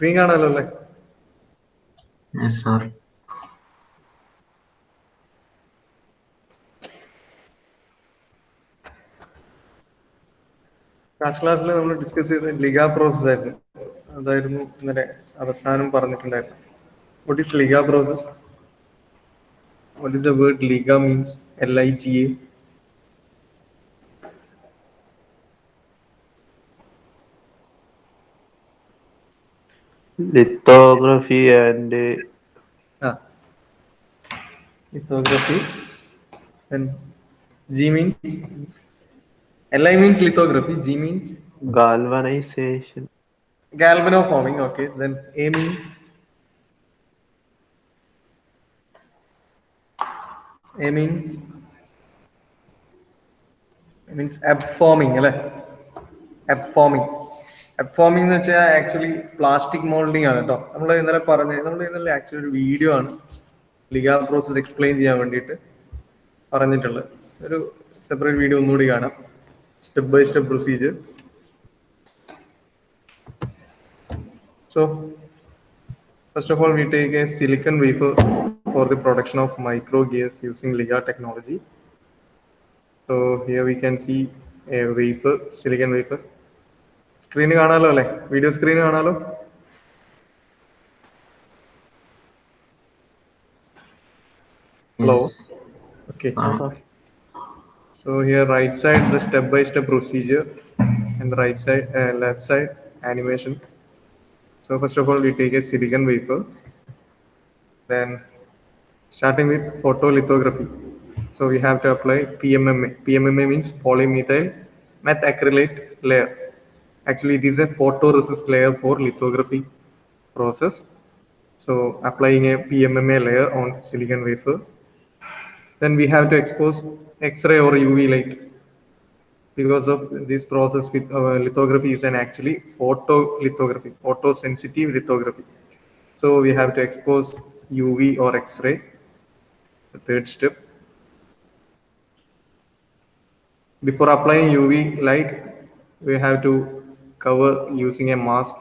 Screen കാണാലോ അല്ലേ? Yes, sir. ക്ലാസ്സിൽ നമ്മൾ ഡിസ്കസ് ചെയ്ത ലിഗ പ്രോസസ് ആയിരുന്നു. അതായിരുന്നു ഇന്നലെ അവസാനം പറഞ്ഞിട്ടുണ്ടായിരുന്നു. What is Liga process? What is the word Liga means? LIGA. Lithography and lithography. And G means LI means lithography. G means galvanization. Galvanoforming. Okay. Then A means abforming. Abforming. Abforming എന്ന് വെച്ചാൽ actually plastic moulding ആണ് കേട്ടോ. നമ്മൾ ഇന്നലെ actually ഒരു video ആണ് LIGA process explain ചെയ്യാൻ വേണ്ടിയിട്ട് പറഞ്ഞിട്ടുള്ളത്. ഒരു സെപ്പറേറ്റ് വീഡിയോ ഒന്നുകൂടി കാണാം. Step by step procedure. So, first of all, we take a silicon wafer for the production of micro gears using Liga technology. So here we can see a wafer, silicon wafer. Screen കാണാലോ അല്ലേ? Video screen കാണാലോ? Hello. Okay. So here right side the step by step procedure and the right side left side animation. So first of all we take a silicon wafer, then starting with photolithography. So we have to apply PMMA. PMMA means polymethyl methacrylate layer. Actually it is a photoresist layer for lithography process. So applying a PMMA layer on silicon wafer. Then we have to expose X-ray or UV light. Because of this process with lithography is an actually photolithography, photosensitive lithography. So we have to expose UV or X-ray, the third step. Before applying UV light, we have to cover using a mask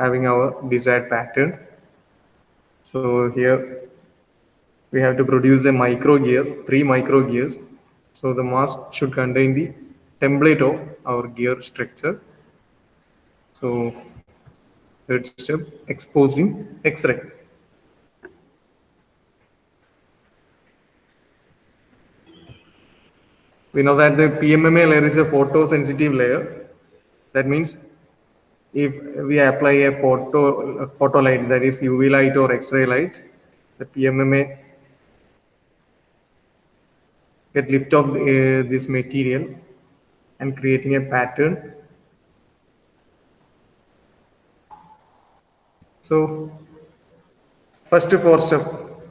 having our desired pattern. So here we have to produce a micro gear, 3 micro gears. So the mask should contain the template of our gear structure. So third step, exposing X-ray. We know that the PMMA layer is a photosensitive layer. That means if we apply a photo light, that is UV light or X-ray light, the PMMA get lift off this material and creating a pattern. So first 4 step,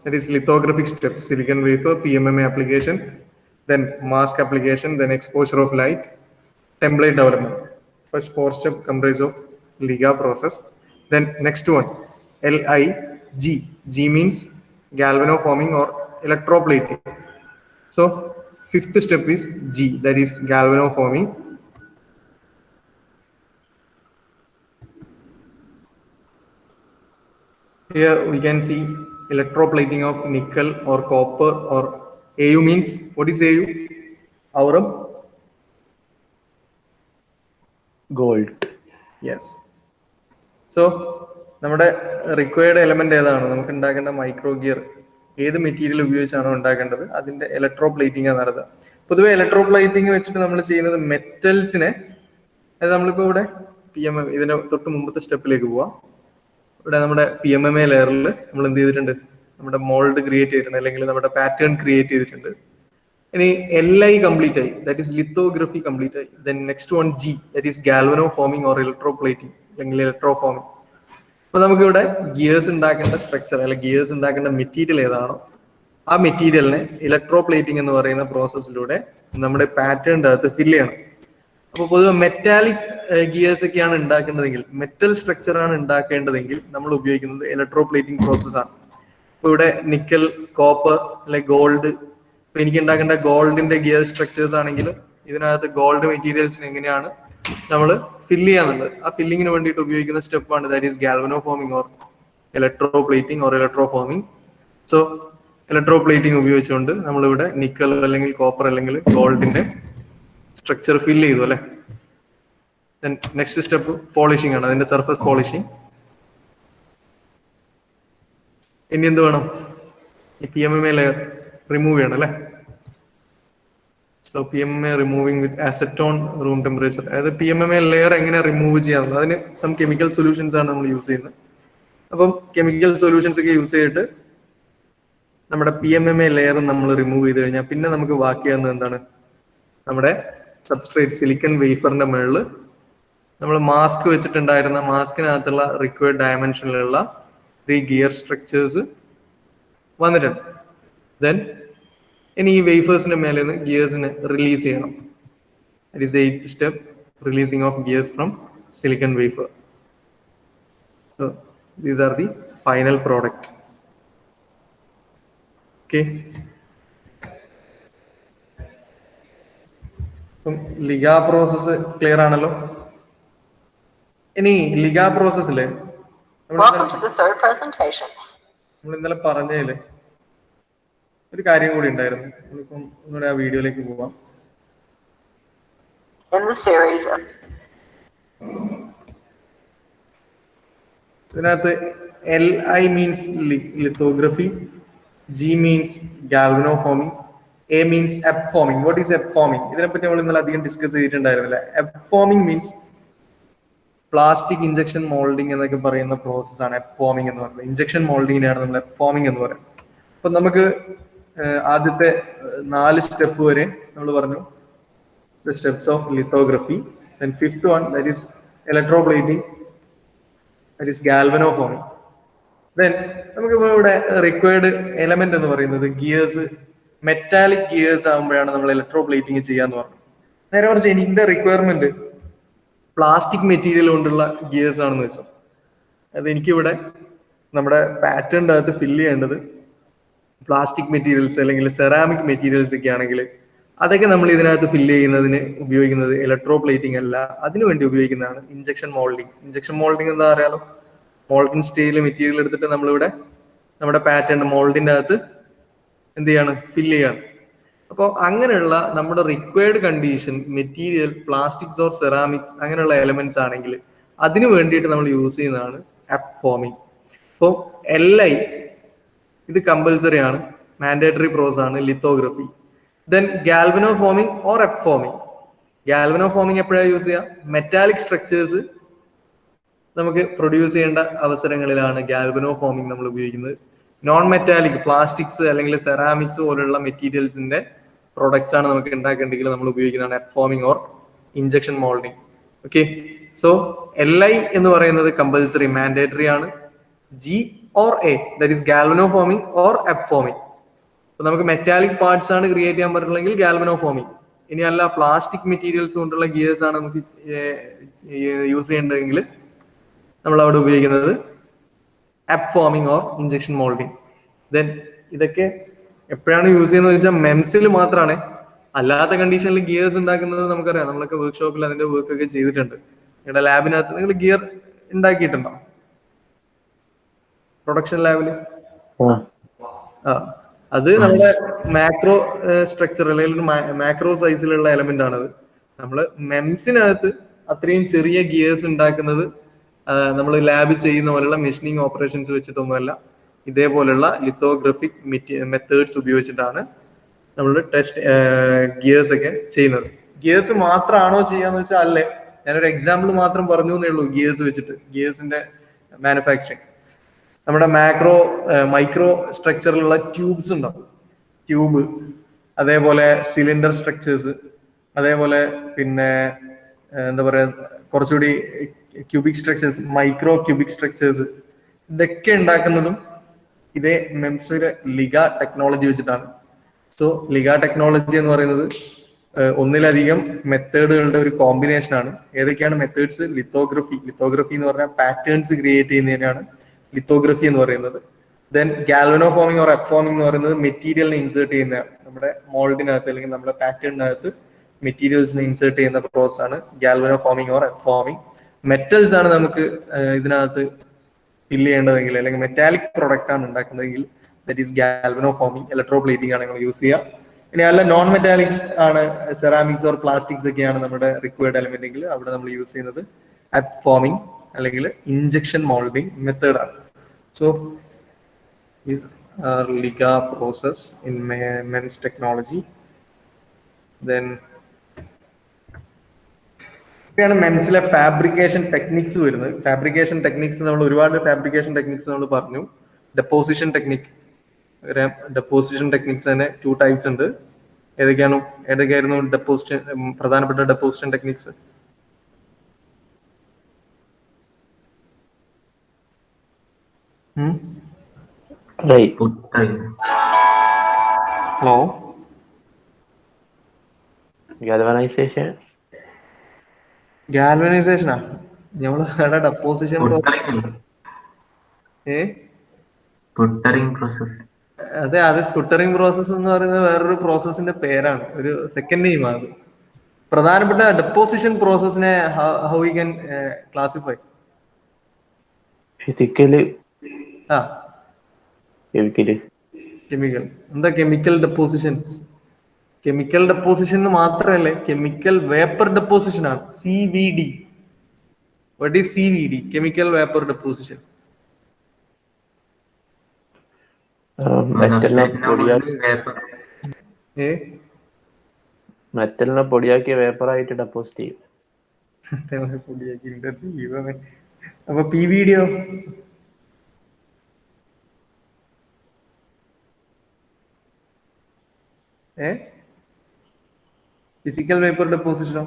that is lithographic step, silicon wafer, PMMA application, then mask application, then exposure of light, template development. First 4 step comprise of Liga process. Then next one, LIG. G means galvanoforming or electroplating. So 5th step is G, that is galvanoforming. Here we can see electroplating of nickel or copper or AU means, what is AU? Aurum? Gold. Yes. So നമ്മുടെ required element ഏതാണ്? നമുക്ക് ഉണ്ടാക്കേണ്ട micro gear ഏത് material ഉപയോഗിച്ചാണോ ഉണ്ടാക്കേണ്ടത് അതിന്റെ electroplating നടത്തുക. പൊതുവെ electroplating വെച്ചിട്ട് നമ്മൾ ചെയ്യുന്നത് മെറ്റൽസിനെ, അതായത് നമ്മളിപ്പോൾ ഇവിടെ PMMA ഇതിന്റെ തൊട്ട് മുമ്പത്തെ സ്റ്റെപ്പിലേക്ക് പോവാം. ഇവിടെ നമ്മുടെ PMMA ലെയറിൽ നമ്മൾ എന്ത് ചെയ്തിട്ടുണ്ട്? നമ്മുടെ മോൾഡ് ക്രിയേറ്റ് ചെയ്തിട്ടുണ്ട്, അല്ലെങ്കിൽ നമ്മുടെ പാറ്റേൺ ക്രിയേറ്റ് ചെയ്തിട്ടുണ്ട്. ഇനി LI കംപ്ലീറ്റ് ആയി, ദാറ്റ് ഈസ് ലിത്തോഗ്രഫി കംപ്ലീറ്റ് ആയി. Then next one G, that is galvanoforming or electroplating അല്ലെങ്കിൽ ഇലക്ട്രോഫോമിംഗ്. അപ്പൊ നമുക്കിവിടെ ഗിയേഴ്സ് ഉണ്ടാക്കേണ്ട സ്ട്രക്ചർ അല്ലെങ്കിൽ ഗിയേഴ്സ് ഉണ്ടാക്കേണ്ട മെറ്റീരിയൽ ഏതാണോ ആ മെറ്റീരിയലിനെ ഇലക്ട്രോപ്ലേറ്റിംഗ് എന്ന് പറയുന്ന പ്രോസസ്സിലൂടെ നമ്മുടെ പാറ്റേണിന്റെ അകത്ത് ഫില്ല് ചെയ്യണം. അപ്പൊ പൊതുവെ മെറ്റാലിക് ഗിയേഴ്സ് ഒക്കെയാണ് ഉണ്ടാക്കേണ്ടതെങ്കിൽ, മെറ്റൽ സ്ട്രക്ചർ ആണ് ഉണ്ടാക്കേണ്ടതെങ്കിൽ നമ്മൾ ഉപയോഗിക്കുന്നത് ഇലക്ട്രോപ്ലേറ്റിംഗ് പ്രോസസ് ആണ്. ഇപ്പൊ ഇവിടെ നിക്കൽ, കോപ്പർ അല്ലെ ഗോൾഡ്, ഇപ്പൊ എനിക്ക് ഉണ്ടാക്കേണ്ട ഗോൾഡിന്റെ ഗിയർ സ്ട്രക്ചേഴ്സ് ആണെങ്കിൽ ഇതിനകത്ത് ഗോൾഡ് മെറ്റീരിയൽസിന് എങ്ങനെയാണ് നമ്മൾ ഫില്ല് ചെയ്യാന്നുള്ളത്. ആ ഫില്ലിങ്ങിന് വേണ്ടിയിട്ട് ഉപയോഗിക്കുന്ന സ്റ്റെപ്പാണ് that is galvanoforming or electroplating or electroforming. So electroplating ഉപയോഗിച്ചുകൊണ്ട് നമ്മളിവിടെ നിക്കൽ അല്ലെങ്കിൽ കോപ്പർ അല്ലെങ്കിൽ ഗോൾഡിന്റെ സ്ട്രക്ചർ ഫില്ല് ചെയ്തു അല്ലെ. നെക്സ്റ്റ് സ്റ്റെപ്പ് പോളിഷിംഗ് ആണ്, അതിന്റെ സർഫസ് പോളിഷിംഗ്. ഇനി എന്ത് വേണം? ഈ PMMA ലെയർ റിമൂവ് ചെയ്യണം അല്ലെ. സോ PMMA റിമൂവിങ് വിത്ത് അസറ്റോൺ റൂം ടെമ്പറേച്ചർ. അതായത് PMMA ലെയർ എങ്ങനെ റിമൂവ് ചെയ്യാന്നുള്ളത്, അതിന് സം കെമിക്കൽ സൊല്യൂഷൻസ് ആണ് നമ്മൾ യൂസ് ചെയ്യുന്നത്. അപ്പം കെമിക്കൽ സൊല്യൂഷൻസ് ഒക്കെ യൂസ് ചെയ്തിട്ട് നമ്മുടെ PMMA ലെയർ നമ്മൾ റിമൂവ് ചെയ്ത് കഴിഞ്ഞാൽ പിന്നെ നമുക്ക് ബാക്കിയാകുന്നത് എന്താണ്? നമ്മുടെ സബ്സ്ട്രേറ്റ് സിലിക്കൺ വേഫറിന്റെ മുകളിൽ നമ്മൾ മാസ്ക് വെച്ചിട്ടുണ്ടായിരുന്ന മാസ്കിനകത്തുള്ള റിക്വയർഡ് ഡയമെൻഷനിലുള്ള 3 ഗിയർ സ്ട്രക്ചേഴ്സ് വന്നിട്ടുണ്ട്. ദെൻ ഇനി ഈ വേഫേഴ്സിന്റെ മേലെ നിന്ന് ഗിയേഴ്സിനെ റിലീസ് ചെയ്യണം. It is 8th step, releasing of gears from silicon wafer. So these are the final product. Okay, LIGA process clear ആണല്ലോ. ഇനി ലിഗ പ്രോസസ്സില് നമ്മൾ ഇന്നലെ പറഞ്ഞതില് ഒരു കാര്യം കൂടി ഉണ്ടായിരുന്നു. നമ്മളിപ്പം ഒന്നുകൂടെ ആ വീഡിയോയിലേക്ക് പോവാം. ഇതിനകത്ത് LI means lithography, G means galvanoforming, A means ab forming. What is ab forming? ഇതിനെപ്പറ്റി നമ്മൾ ഇന്നലെ അധികം ഡിസ്കസ് ചെയ്തിട്ടുണ്ടായിരുന്നില്ല. Ab forming means plastic injection moulding എന്നൊക്കെ പറയുന്ന പ്രോസസ്സാണ് എപ് ഫോമിംഗ് എന്ന് പറയുന്നത്. ഇഞ്ചക്ഷൻ മോൾഡിങ്ങിനെയാണ് നമ്മൾ എപ് ഫോമിംഗ് എന്ന് പറയുന്നത്. അപ്പൊ നമുക്ക് ആദ്യത്തെ 4 സ്റ്റെപ്പ് വരെ നമ്മൾ പറഞ്ഞു, steps of lithography. Then 5th one that is electroplating, that is galvanoforming. Then നമുക്കിപ്പോൾ ഇവിടെ റിക്വയർഡ് എലമെന്റ് എന്ന് പറയുന്നത് ഗിയേഴ്സ്, മെറ്റാലിക് ഗിയേഴ്സ് ആകുമ്പോഴാണ് നമ്മൾ ഇലക്ട്രോപ്ലേറ്റിംഗ് ചെയ്യാന്ന് പറഞ്ഞു. നേരെ മറിച്ച് ഇതിന്റെ റിക്വയർമെന്റ് പ്ലാസ്റ്റിക് മെറ്റീരിയൽ കൊണ്ടുള്ള ഗിയേഴ്സ് ആണെന്ന് വെച്ചോ. അത് എനിക്കിവിടെ നമ്മുടെ പാറ്റേണിന്റെ അകത്ത് ഫില്ല് ചെയ്യേണ്ടത് പ്ലാസ്റ്റിക് മെറ്റീരിയൽസ് അല്ലെങ്കിൽ സെറാമിക് മെറ്റീരിയൽസ് ഒക്കെ ആണെങ്കിൽ അതൊക്കെ നമ്മൾ ഇതിനകത്ത് ഫില്ല് ചെയ്യുന്നതിന് ഉപയോഗിക്കുന്നത് ഇലക്ട്രോപ്ലേറ്റിംഗ് അല്ല, അതിനുവേണ്ടി ഉപയോഗിക്കുന്നതാണ് ഇഞ്ചക്ഷൻ മോൾഡിംഗ്. ഇഞ്ചക്ഷൻ മോൾഡിംഗ് എന്താ അറിയാലോ? മോൾഡിൻ സ്റ്റൈൽ മെറ്റീരിയൽ എടുത്തിട്ട് നമ്മളിവിടെ നമ്മുടെ പാറ്റേൺ മോൾഡിന്റെ അകത്ത് എന്ത് ചെയ്യാണ്? ഫില്ല് ചെയ്യാണ്. അപ്പോൾ അങ്ങനെയുള്ള നമ്മുടെ required condition material plastics or ceramics അങ്ങനെയുള്ള എലമെന്റ്സ് ആണെങ്കിൽ അതിന് വേണ്ടിയിട്ട് നമ്മൾ യൂസ് ചെയ്യുന്നതാണ് എപ് ഫോമിംഗ്. അപ്പോൾ LI ഇത് കമ്പൽസറി ആണ്, മാൻഡേറ്ററി പ്രോസസ് ആണ് lithography. Then galvanoforming or ab forming. Galvanoforming എപ്പോഴാണ് യൂസ് ചെയ്യുക? മെറ്റാലിക് സ്ട്രക്ചേഴ്സ് നമുക്ക് പ്രൊഡ്യൂസ് ചെയ്യേണ്ട അവസരങ്ങളിലാണ് ഗാൽവനോ ഫോമിംഗ് നമ്മൾ ഉപയോഗിക്കുന്നത്. നോൺ മെറ്റാലിക് പ്ലാസ്റ്റിക്സ് അല്ലെങ്കിൽ സെറാമിക്സ് പോലുള്ള മെറ്റീരിയൽസിന്റെ പ്രോഡക്ട്സ് ആണ് നമുക്ക് ഉണ്ടാക്കേണ്ടെങ്കിൽ നമ്മൾ ഉപയോഗിക്കുന്നതാണ് ab forming or injection moulding. Okay, so LI എന്ന് പറയുന്നത് കമ്പൽസറി മാൻഡേറ്ററി ആണ്. G or A that is galvano forming or ep forming. So നമുക്ക് മെറ്റാലിക് പാർട്സ് ആണ് ക്രിയേറ്റ് ചെയ്യാൻ പറ്റുള്ളെങ്കിൽ ഗാൽവനോ ഫോമിംഗ്. ഇനി അല്ല പ്ലാസ്റ്റിക് മെറ്റീരിയൽസ് കൊണ്ടുള്ള ഗിയേഴ്സ് ആണ് നമുക്ക് യൂസ് ചെയ്യേണ്ടതെങ്കിൽ നമ്മൾ അവിടെ ഉപയോഗിക്കുന്നത് ab forming or injection moulding. Then ഇതൊക്കെ എപ്പോഴാണ് യൂസ് ചെയ്യുന്നത് വെച്ചാൽ മെംസിൽ മാത്രമാണ്. അല്ലാത്ത കണ്ടീഷനിൽ ഗിയേഴ്സ് ഉണ്ടാക്കുന്നത് നമുക്കറിയാം, നമ്മളൊക്കെ വർക്ക്ഷോപ്പിൽ അതിന്റെ വർക്ക് ഒക്കെ ചെയ്തിട്ടുണ്ട്. നിങ്ങളുടെ ലാബിനകത്ത് നിങ്ങൾ ഗിയർ ഉണ്ടാക്കിയിട്ടുണ്ടോ? പ്രൊഡക്ഷൻ ലാബില് അത് നമ്മുടെ മാക്രോ സ്ട്രക്ചർ അല്ലെങ്കിൽ മാക്രോ സൈസിലുള്ള എലമെന്റ് ആണത്. നമ്മൾ മെംസിനകത്ത് അത്രയും ചെറിയ ഗിയേഴ്സ് ഉണ്ടാക്കുന്നത് നമ്മൾ ലാബിൽ ചെയ്യുന്ന പോലെയുള്ള മെഷീനിങ് ഓപ്പറേഷൻസ് വെച്ചിട്ടൊന്നുമല്ല, ഇതേപോലുള്ള ലിത്തോഗ്രഫിക് മെത്തേഡ്സ് ഉപയോഗിച്ചിട്ടാണ് നമ്മൾ ടെസ്റ്റ് ഗിയേഴ്സ് ഒക്കെ ചെയ്യുന്നത്. ഗിയേഴ്സ് മാത്രമാണോ ചെയ്യാന്ന് വെച്ചാൽ അല്ലേ, ഞാനൊരു എക്സാമ്പിൾ മാത്രം പറഞ്ഞു എന്നേ ഉള്ളൂ. ഗിയേഴ്സ് വെച്ചിട്ട് ഗിയേഴ്സിന്റെ മാനുഫാക്ചറിങ് നമ്മുടെ മൈക്രോ സ്ട്രക്ചറിലുള്ള ട്യൂബ്സ് ഉണ്ടാവും, ട്യൂബ്, അതേപോലെ സിലിണ്ടർ സ്ട്രക്ചേഴ്സ്, അതേപോലെ പിന്നെ എന്താ പറയാ കുറച്ചുകൂടി cubic structures, micro cubic structures, ഇതൊക്കെ ഉണ്ടാക്കുന്നതും ഇതേ മെംസിലെ ലിഗ ടെക്നോളജി വെച്ചിട്ടാണ്. സോ ലിഗ ടെക്നോളജി എന്ന് പറയുന്നത് ഒന്നിലധികം മെത്തേഡുകളുടെ ഒരു കോമ്പിനേഷൻ ആണ്. ഏതൊക്കെയാണ് മെത്തേഡ്സ്? ലിത്തോഗ്രഫി എന്ന് പറഞ്ഞാൽ പാറ്റേൺസ് ക്രിയേറ്റ് ചെയ്യുന്നതിനാണ് ലിത്തോഗ്രഫി എന്ന് പറയുന്നത്. Then galvanoforming or ab foaming എന്ന് പറയുന്നത് മെറ്റീരിയലിനെ ഇൻസേർട്ട് ചെയ്യുന്നതാണ്. നമ്മുടെ മോൾഡിനകത്ത് അല്ലെങ്കിൽ നമ്മുടെ പാറ്റേണിനകത്ത് മെറ്റീരിയൽസിനെ ഇൻസേർട്ട് ചെയ്യുന്ന പ്രോസസ് ആണ് galvanoforming or F forming. Metals ആണ് നമുക്ക് ഇതിനകത്ത് ഫില്ല് ചെയ്യേണ്ടതെങ്കിൽ, അല്ലെങ്കിൽ മെറ്റാലിക് പ്രൊഡക്റ്റ് ആണ് ഉണ്ടാക്കുന്നതെങ്കിൽ that is galvanoforming. Electroplating ആണ് നിങ്ങൾ യൂസ് ചെയ്യുക. ഇനി അല്ല നോൺ മെറ്റാലിക്സ് ആണ്, സെറാമിക്സ് ഓർ പ്ലാസ്റ്റിക്സ് ഒക്കെയാണ് നമ്മുടെ റിക്വയർഡ് എലമെന്റ് എങ്കിൽ അവിടെ നമ്മൾ യൂസ് ചെയ്യുന്നത് അപ്പ് ഫോമിംഗ് അല്ലെങ്കിൽ ഇഞ്ചക്ഷൻ മോൾഡിംഗ് മെത്തേഡ് ആണ്. So is LIGA process in MEMS technology. Then ഇതാണ് മെൻസിലെ ഫാബ്രിക്കേഷൻ ടെക്നിക്സ് വരുന്നത്. ഫാബ്രിക്കേഷൻ ടെക്നിക്സ് നമ്മൾ ഒരുപാട് ഫാബ്രിക്കേഷൻ ടെക്നിക്സ് നമ്മൾ പറഞ്ഞു. ഡെപ്പോസിഷൻ ടെക്നിക്, ഡെപ്പോസിഷൻ ടെക്നിക്സ് തന്നെ 2 ടൈപ്സ് ഉണ്ട്. ഏതൊക്കെയായിരുന്നു ഡെപ്പോസിഷൻ, പ്രധാനപ്പെട്ട ഡെപ്പോസിഷൻ ടെക്നിക്സ്? Hello, galvanization. ഗാൽവനൈസേഷനാ ഞമ്മള് ഡെപ്പോസിഷൻ പ്രോസസ്. അതെ, അത് സ്കുട്ടറിംഗ് പ്രോസസ് എന്ന് പറയുന്നത് വേറൊരു പ്രോസസ്സിന്റെ പേരാണ്, ഒരു സെക്കൻഡ് നെയിം ആണ്. പ്രധാനപ്പെട്ട ഡെപ്പോസിഷൻ പ്രോസസ്സിനെ how you can classify? Physical, chemical. എന്താ കെമിക്കൽ ഡെപ്പോസിഷൻസ്? കെമിക്കൽ ഡെപ്പോസിഷൻ മാത്രമല്ലേ, കെമിക്കൽ വേപ്പർ ഡെപ്പോസിഷൻ ആണ് CVD. What is CVD? Chemical vapour deposition. മെറ്റലിനെ പൊടിയാക്കിയ വേപ്പറായിട്ട് ഡെപ്പോസിറ്റ് ചെയ്യും. അപ്പൊ PVD യോ? ഫിസിക്കൽ വേപ്പർ ഡെപ്പോസിഷനോ?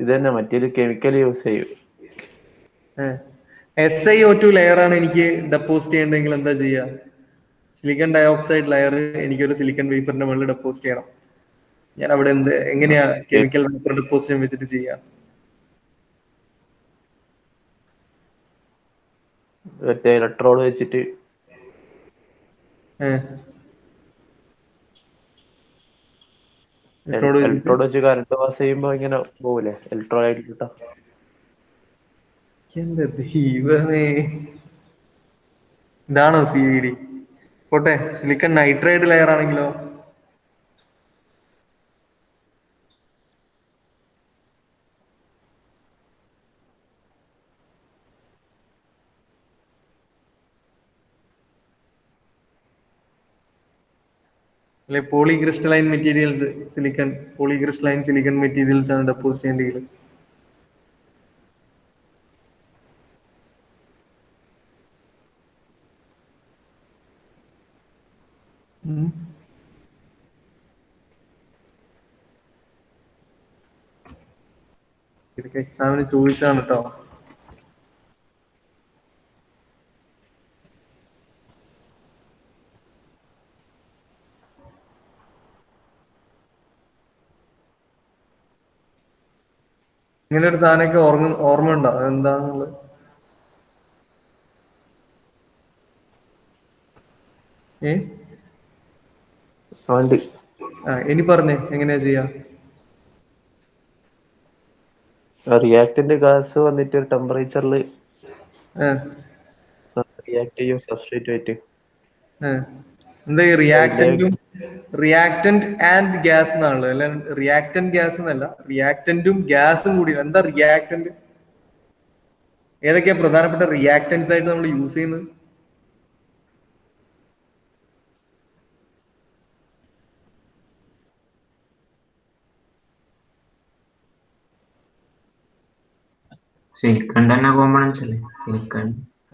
ഇത് തന്നെ, മറ്റേത് കെമിക്കൽ യൂസ് ചെയ്യും. SiO2 ലെയർ ആണ് എനിക്ക് ഡെപ്പോസിറ്റ് ചെയ്യണമെങ്കിൽ എന്താ ചെയ്യുക? സിലിക്കൺ ഡയോക്സൈഡ് ലെയർ എനിക്കൊരു സിലിക്കൺ വേപ്പറിന്റെ മുകളിൽ ഡെപ്പോസിറ്റ് ചെയ്യണം. ഞാൻ അവിടെ എങ്ങനെയാ കെമിക്കൽ വേപ്പർ ഡെപ്പോസിഷൻ വെച്ചിട്ട് ചെയ്യാം? ഇലക്ട്രോഡ് വെച്ചിട്ട് ഇലക്ട്രോഡ് വെച്ച് കറണ്ട് പാസ് ചെയ്യുമ്പോ ഇങ്ങനെ പോകൂലേ ഇലക്ട്രോലൈറ്റ് കിട്ടാ. എന്റെ ദൈവമേ, ഇതാണോ CVD? പോട്ടെ, സിലിക്കൺ നൈട്രൈഡ് ലെയർ ആണെങ്കിലോ? അല്ലെ പോളിക്രിസ്റ്റലൈൻ മെറ്റീരിയൽസ്, സിലിക്കൺ പോളിക്രിസ്റ്റലൈൻ സിലിക്കൺ മെറ്റീരിയൽസ് ആണ് ഡെപ്പോസിറ്റ് ചെയ്യേണ്ടത്. ഇതൊക്കെ എക്സാമിന് ചോദിച്ചാണ് കേട്ടോ. ഇങ്ങനെ ഒരു സാധനമൊക്കെ ഓർമ്മ ഉണ്ടോ അതെന്താന്നുള്ളത്? ഇനി പറഞ്ഞേ എങ്ങനെയാ ചെയ്യാ? റിയാക്ടന്റ് ഗ്യാസ് വന്നിട്ട് ഒരു ടെമ്പറേച്ചറിൽ റിയാക്ട് ചെയ്യും സബ്സ്ട്രേറ്റ് ആയിട്ട്. എന്താ ഈ റിയാക്ടന്റ് ആൻഡ് ഗ്യാസ് എന്നാണല്ലോ, അല്ല റിയാക്ടന്റ് ഗ്യാസ് എന്നല്ല, റിയാക്ടന്റും ഗ്യാസും കൂടി. എന്താ റിയാക്ടന്റ്? ഏതൊക്കെയാ പ്രധാനപ്പെട്ട റിയാക്ടൻസ് ആയിട്ട് നമ്മൾ യൂസ് ചെയ്യുന്നത്? സിലിക്കൺ തന്നെ കോമ്പണൻസ് അല്ലേ സിലിക്കൺ?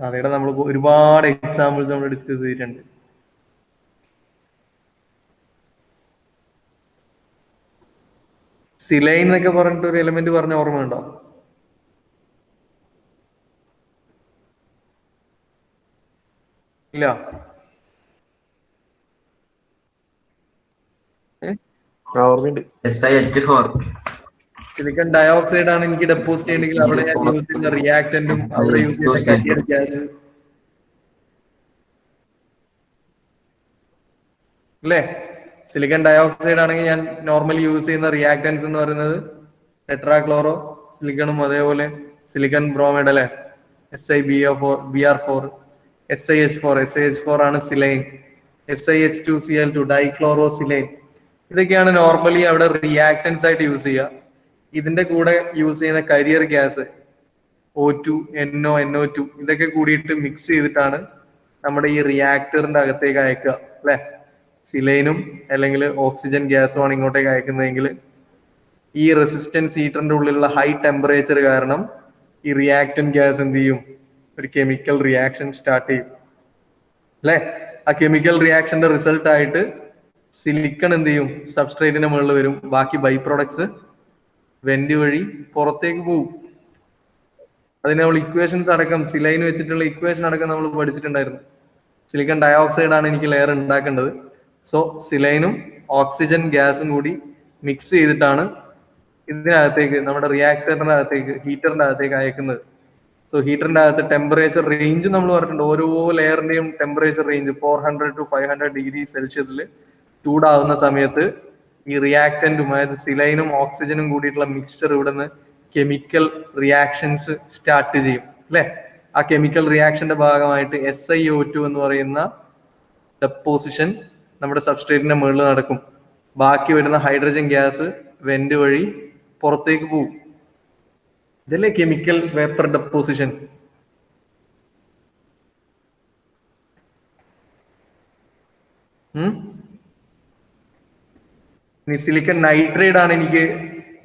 അതേടെ നമ്മൾ ഒരുപാട് എക്സാമ്പിൾസ് നമ്മൾ ഡിസ്കസ് ചെയ്തിട്ടുണ്ട്. സിലൈൻ എന്നൊക്കെ പറഞ്ഞിട്ട് ഒരു എലിമെന്റ് പറഞ്ഞ ഓർമ്മയുണ്ടോ? ഇല്ല. സിലിക്കൺ ഡയോക്സൈഡ് ആണ് എനിക്ക് ഡെപ്പോസിറ്റ് ചെയ്യണമെങ്കിൽ അവിടെ ഞാൻ യൂസ് ചെയ്യുന്ന റിയാക്ടന്റും അവിടെ യൂസ് ചെയ്യുന്ന ഗ്യാസ് അല്ലേ? സിലിക്കൺ ഡയോക്സൈഡ് ആണെങ്കിൽ ഞാൻ നോർമലി യൂസ് ചെയ്യുന്ന റിയാക്ടൻസ് എന്ന് പറയുന്നത് ടെട്രാക്ലോറോ സിലിക്കണും അതേപോലെ സിലിക്കൺ ബ്രോമൈഡ് അല്ലെ, SiBr4, SiH4 ആണ് സിലൈൻ, SiH2Cl2 ഡൈക്ലോറോ സിലൈൻ. ഇതൊക്കെയാണ് നോർമലി അവിടെ റിയാക്ടൻസ് ആയിട്ട് യൂസ് ചെയ്യുക. ഇതിന്റെ കൂടെ യൂസ് ചെയ്യുന്ന career gas O2, NO, NO2 ഇതൊക്കെ കൂടിയിട്ട് മിക്സ് ചെയ്തിട്ടാണ് നമ്മുടെ ഈ റിയാക്ടറിന്റെ അകത്തേക്ക് അയക്കുക അല്ലെ. സിലൈനും അല്ലെങ്കിൽ ഓക്സിജൻ ഗ്യാസും ആണ് ഇങ്ങോട്ടേക്ക് അയക്കുന്നതെങ്കിൽ ഈ റെസിസ്റ്റൻസ് ഹീറ്ററിന്റെ ഉള്ളിലുള്ള ഹൈ ടെമ്പറേച്ചർ കാരണം ഈ റിയാക്ടൻ ഗ്യാസ് എന്ത് ചെയ്യും, ഒരു കെമിക്കൽ റിയാക്ഷൻ സ്റ്റാർട്ട് ചെയ്യും അല്ലെ. ആ കെമിക്കൽ റിയാക്ഷന്റെ റിസൾട്ട് ആയിട്ട് സിലിക്കൺ എന്ത് ചെയ്യും, സബ്സ്ട്രേറ്റിന്റെ മുകളിൽ വരും. ബാക്കി ബൈ പ്രോഡക്ട്സ് വെന്റ് വഴി പുറത്തേക്ക് പോകും. അതിന് നമ്മൾ ഇക്വേഷൻസ് അടക്കം സിലൈൻ വെച്ചിട്ടുള്ള ഇക്വേഷൻ അടക്കം നമ്മൾ പഠിച്ചിട്ടുണ്ടായിരുന്നു. സിലിക്കൺ ഡയോക്സൈഡ് ആണ് എനിക്ക് ലെയർ ഉണ്ടാക്കേണ്ടത്. സോ സിലൈനും ഓക്സിജൻ ഗ്യാസും കൂടി മിക്സ് ചെയ്തിട്ടാണ് ഇതിനകത്തേക്ക് നമ്മുടെ റിയാക്ടറിന്റെ അകത്തേക്ക് ഹീറ്ററിന്റെ അകത്തേക്ക് അയക്കുന്നത്. സോ ഹീറ്ററിന്റെ അകത്ത് ടെമ്പറേച്ചർ റേഞ്ച് നമ്മൾ പറഞ്ഞിട്ടുണ്ട്. ഓരോ ലെയറിന്റെയും ടെമ്പറേച്ചർ റേഞ്ച് 400 to 500 ഡിഗ്രി സെൽഷ്യസിൽ ചൂടാവുന്ന സമയത്ത് ഈ റിയാക്ടന്റും അതായത് സിലൈനും ഓക്സിജനും കൂടിയിട്ടുള്ള മിക്സ്ചർ ഇവിടുന്ന് കെമിക്കൽ റിയാക്ഷൻസ് സ്റ്റാർട്ട് ചെയ്യും അല്ലെ. ആ കെമിക്കൽ റിയാക്ഷന്റെ ഭാഗമായിട്ട് SiO2 എന്ന് പറയുന്ന ഡെപ്പോസിഷൻ നമ്മുടെ സബ്സ്ട്രേറ്റിന്റെ മുകളിൽ നടക്കും. ബാക്കി വരുന്ന ഹൈഡ്രജൻ ഗ്യാസ് വെന്റ് വഴി പുറത്തേക്ക് പോകും. ഇതല്ലേ കെമിക്കൽ വേപ്പർ ഡെപ്പോസിഷൻ. ഇനി സിലിക്കൺ നൈട്രൈഡ് ആണ് എനിക്ക്